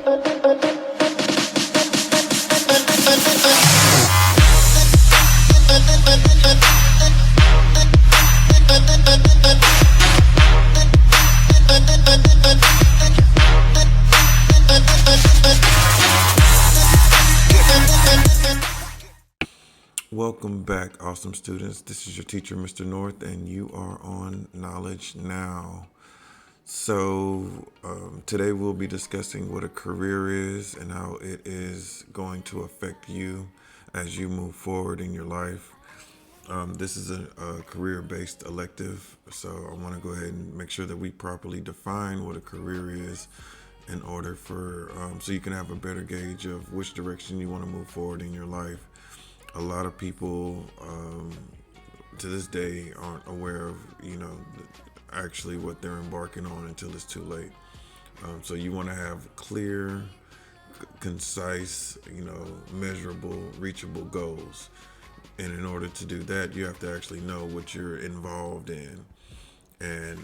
Welcome back, awesome students. This is your teacher, Mr. North, and you are on Knowledge Now. Today we'll be discussing what a career is and how it is going to affect you as you move forward in your life. This is a career-based elective, so I want to go ahead and make sure that we properly define what a career is in order for so you can have a better gauge of which direction you want to move forward in your life. A lot of people to this day aren't aware of, actually what they're embarking on until it's too late. So you want to have clear, concise, measurable, reachable goals. And in order to do that, you have to actually know what you're involved in. And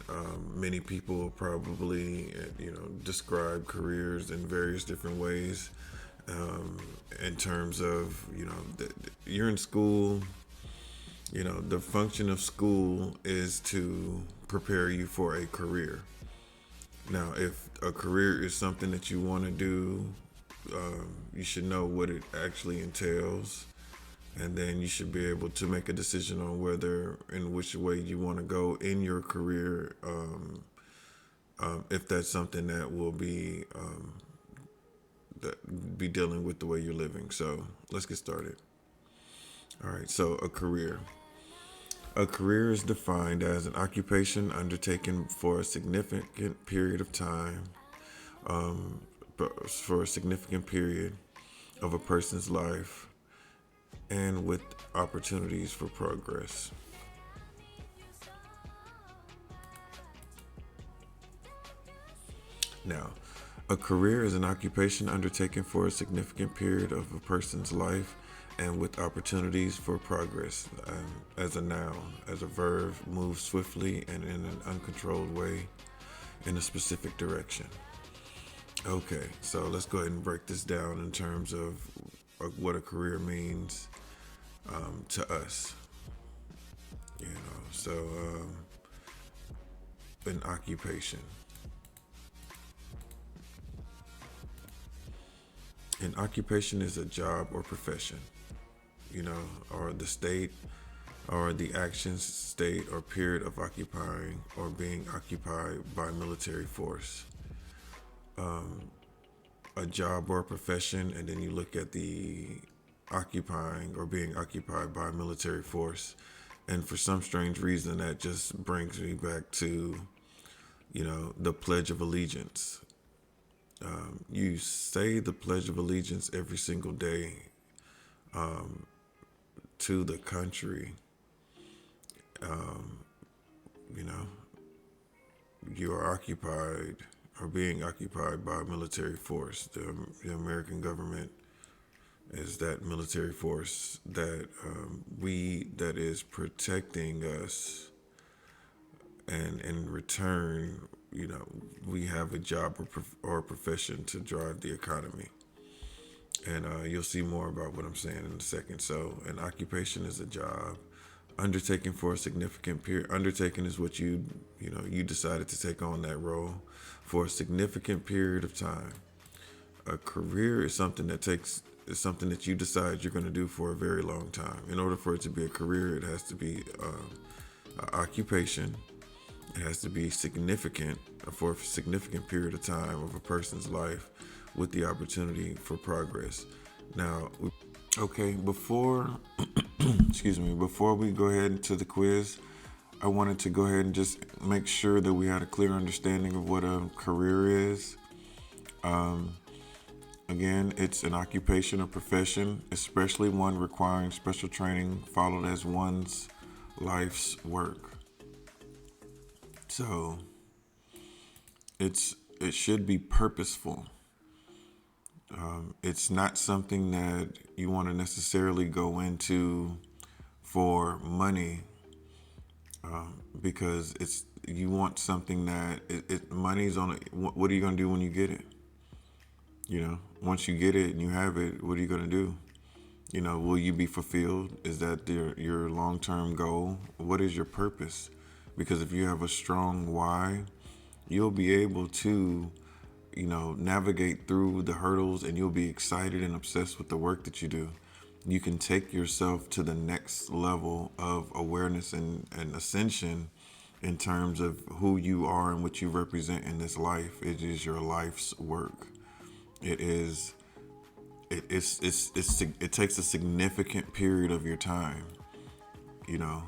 many people probably, describe careers in various different ways. In terms of, you're in school, the function of school is to prepare you for a career. Now, if a career is something that you want to do, you should know what it actually entails. And then you should be able to make a decision on whether in which way you want to go in your career, if that's something that will be dealing with the way you're living. So let's get started. All right, so a career. A career is defined as an occupation undertaken for a significant period of time, for a significant period of a person's life, and with opportunities for progress. Now, a career is an occupation undertaken for a significant period of a person's life and with opportunities for progress. As a noun, as a verb, moves swiftly and in an uncontrolled way in a specific direction. Okay, so let's go ahead and break this down in terms of what a career means to us. An occupation. An occupation is a job or profession, or the state or the action, state, or period of occupying or being occupied by military force. A job or a profession, and then you look at the occupying or being occupied by military force. And for some strange reason, that just brings me back to, the Pledge of Allegiance. You say the Pledge of Allegiance every single day to the country. You are occupied or being occupied by military force. The American government is that military force that that is protecting us, and in return, we have a job or a profession to drive the economy. And you'll see more about what I'm saying in a second. So an occupation is a job undertaken for a significant period. Undertaken is what you decided to take on that role for a significant period of time. A career is something that you decide you're going to do for a very long time. In order for it to be a career, it has to be an occupation. It has to be significant for a significant period of time of a person's life with the opportunity for progress. Now, before before we go ahead into the quiz, I wanted to go ahead and just make sure that we had a clear understanding of what a career is. Again, it's an occupation or profession, especially one requiring special training followed as one's life's work. So it should be purposeful. It's not something that you want to necessarily go into for money, because you want something that money's on it. What are you going to do when you get it? Once you get it and you have it, what are you going to do? Will you be fulfilled? Is that your long-term goal? What is your purpose? Because if you have a strong why, you'll be able to, navigate through the hurdles, and you'll be excited and obsessed with the work that you do. You can take yourself to the next level of awareness and ascension in terms of who you are and what you represent in this life. It is your life's work. It is it takes a significant period of your time, you know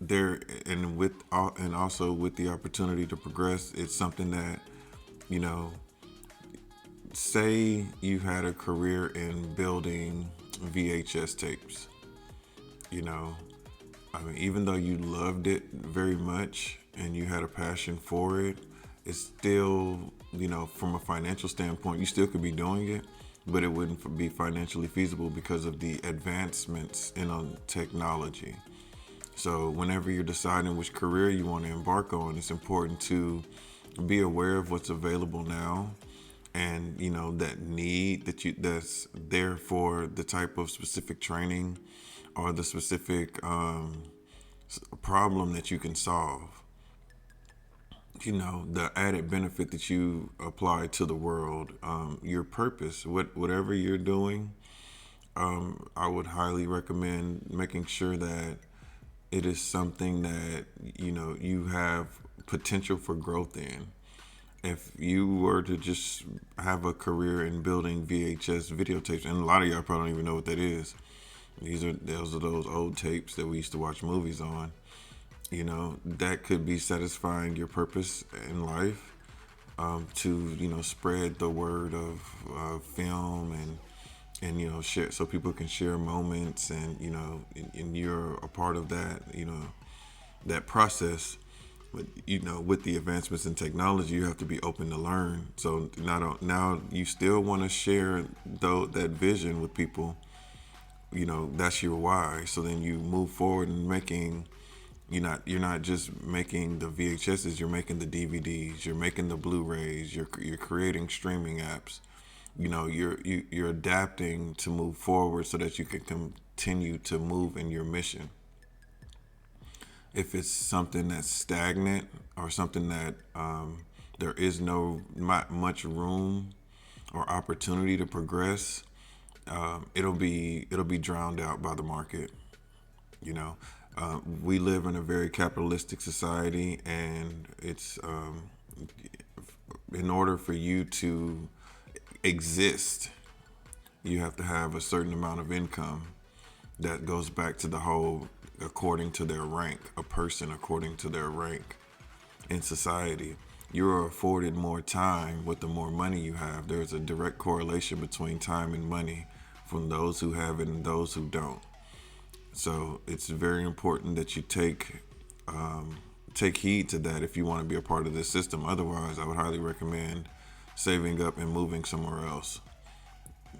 there, and also with the opportunity to progress. It's something that, you know say you had a career in building VHS tapes. you know I mean, even though you loved it very much and you had a passion for it, it's still, from a financial standpoint, you still could be doing it, but it wouldn't be financially feasible because of the advancements in technology. So whenever you're deciding which career you want to embark on, it's important to be aware of what's available now, and that need that's there for the type of specific training or the specific problem that you can solve. The added benefit that you apply to the world, your purpose, whatever you're doing. I would highly recommend making sure that it is something that you have potential for growth in. If you were to just have a career in building VHS videotapes, and a lot of y'all probably don't even know what that is. Those are those old tapes that we used to watch movies on. That could be satisfying your purpose in life, to spread the word of film, and share, so people can share moments, and you're a part of that, that process. But with the advancements in technology, you have to be open to learn. So now you still want to share that vision with people. That's your why. So then you move forward and making. You're not just making the VHSs. You're making the DVDs. You're making the Blu-rays. You're creating streaming apps. You're adapting to move forward so that you can continue to move in your mission. If it's something that's stagnant, or something that there is not much room or opportunity to progress, it'll be drowned out by the market. We live in a very capitalistic society, and it's in order for you to exist, you have to have a certain amount of income. That goes back to the whole according to their rank, a person according to their rank in society. You're afforded more time with the more money you have. There's a direct correlation between time and money from those who have it and those who don't. So it's very important that you take heed to that if you want to be a part of this system. Otherwise, I would highly recommend saving up and moving somewhere else,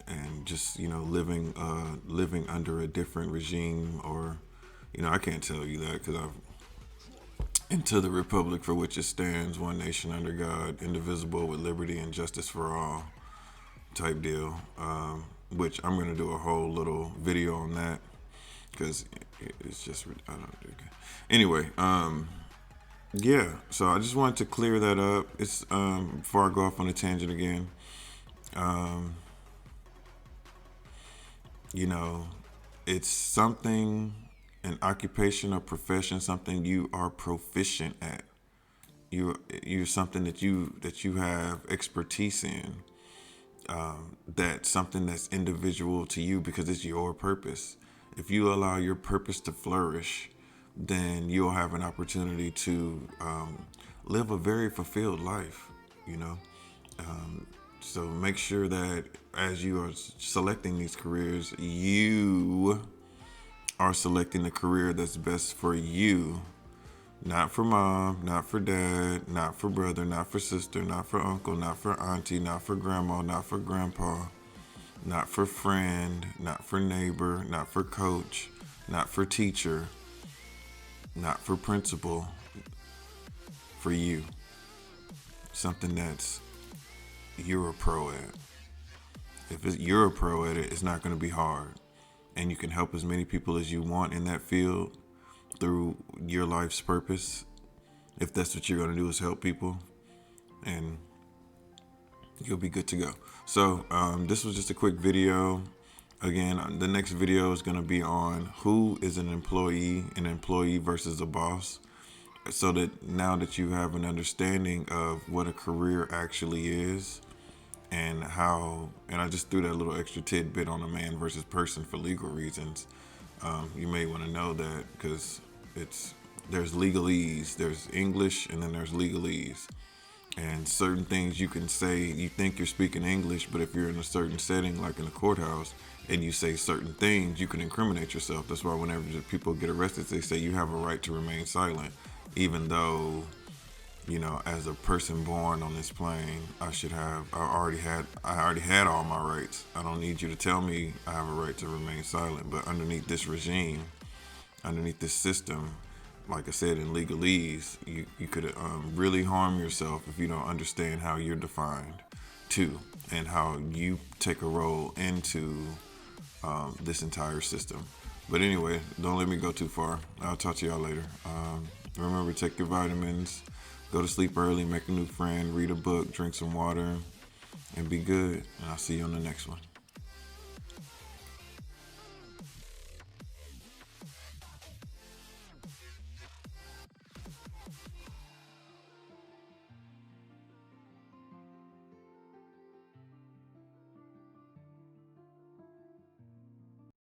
and just living under a different regime. Or I can't tell you that, because I've into the republic for which it stands, one nation under God, indivisible, with liberty and justice for all, type deal. Which I'm gonna do a whole little video on that, because it's just, I don't know. Anyway, yeah. So I just wanted to clear that up. It's before I go off on a tangent again. It's something, an occupation or profession, something you are proficient at. You're something that you have expertise in. That's something that's individual to you because it's your purpose. If you allow your purpose to flourish, then you'll have an opportunity to live a very fulfilled life. So make sure that as you are selecting these careers, you are selecting the career that's best for you. Not for mom, not for dad, not for brother, not for sister, not for uncle, not for auntie, not for grandma, not for grandpa, not for friend, not for neighbor, not for coach, not for teacher, not for principal, for you. something that's you're a pro at. If you're a pro at it, it's not going to be hard. And you can help as many people as you want in that field through your life's purpose. If that's what you're going to do, is help people, and you'll be good to go. So this was just a quick video. Again, the next video is going to be on who is an employee versus a boss. So that now that you have an understanding of what a career actually is, and I just threw that little extra tidbit on a man versus person for legal reasons. You may want to know that because there's legalese, there's English, and then there's legalese. And certain things you can say, you think you're speaking English, but if you're in a certain setting, like in a courthouse, and you say certain things, you can incriminate yourself. That's why whenever people get arrested, they say you have a right to remain silent, even though, as a person born on this plane, I already had all my rights. I don't need you to tell me I have a right to remain silent. But underneath this regime, underneath this system, like I said, in legalese, you could really harm yourself if you don't understand how you're defined too, and how you take a role into this entire system. But anyway, don't let me go too far. I'll talk to y'all later. Remember, take your vitamins, go to sleep early, make a new friend, read a book, drink some water, and be good. And I'll see you on the next one.